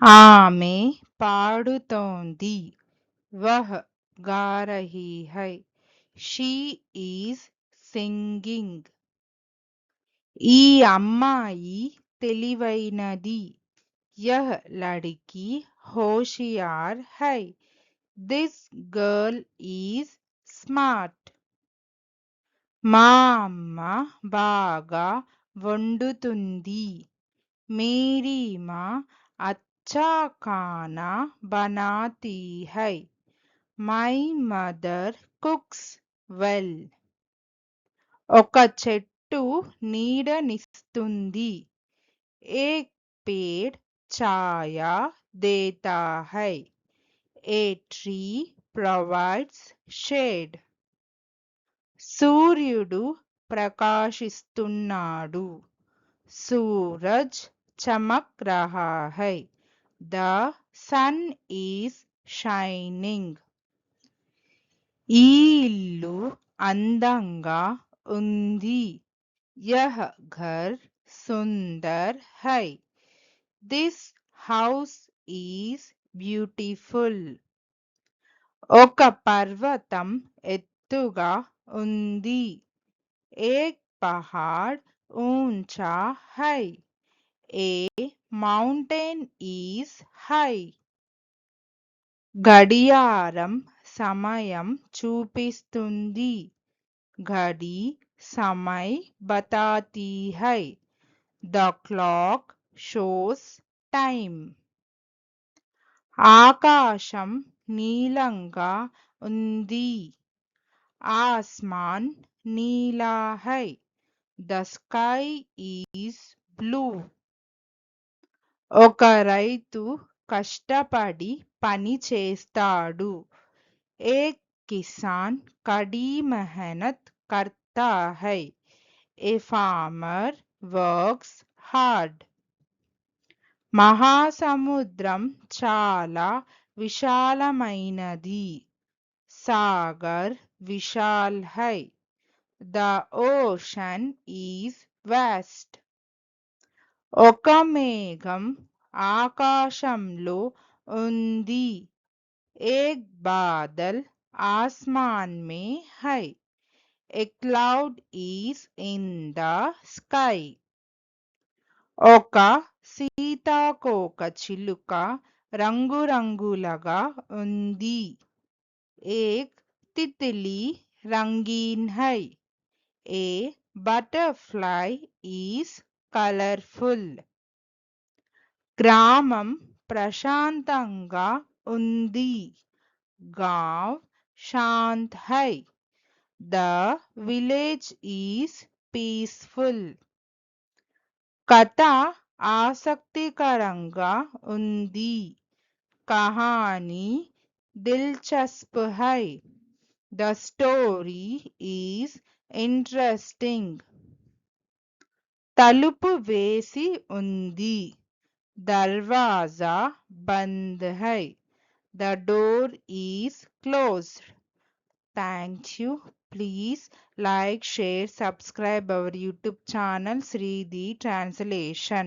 ఆమె పాడుతోంది. వహ్ గా రహీ హై. She is singing. ఈ అమ్మాయి తెలివైనది. యహ్ లడ్కీ హోషియార్ హై. This girl is smart. మా అమ్మ బాగా వండుతుంది. మేరీ మాँ अच्छा खाना बनाती है. My mother cooks well. ఒక చెట్టు నీడనిస్తుంది. एक पेड़ छाया देता है. A tree provides shade. సూర్యుడు ప్రకాశిస్తున్నాడు. సూరజ్ చమక్ రహా హై. The sun is shining. ఈ ఇల్లు అందంగా ఉంది. యహ్ ఘర్ సుందర్ హై. This house is beautiful. ఒక పర్వతం ఎత్తుగా ఉంది. ఏక్ పహాడ్ ఊంచా హై. A mountain is high. గడియారం సమయం చూపిస్తుంది. घड़ी समय बताती है. The clock shows time. ఆకాశం నీలంగా ఉంది. ఆస్మాన్ నీలా high. The sky is blue. ఒక రైతు కష్టపడి పని చేస్తాడు. एक किसान कड़ी मेहनत करता है. A farmer works hard. మహాసముద్రం చాలా విశాలమైనది. సాగర్ విశాల్ హై. The ocean is vast. ఒక మేఘం ఆకాశంలో ఉంది. एक बादल आसमान में है. A cloud is in the sky. ఒక సీతాకోక చిలుక రంగురంగులగా ఉంది. एक तितली रंगीन है. A butterfly is colorful. గ్రామం ప్రశాంతంగా ఉంది. गांव शांत है. The village is peaceful. కథ ఆసక్తికరంగా ఉంది. కహానీ దిల్చస్ప్ హై. The story is interesting. తలుపు వేసి ఉంది. దర్వాజా బంద్ హై. The door is closed. Thank you. Please like, share, subscribe our YouTube channel Sridhi Translation.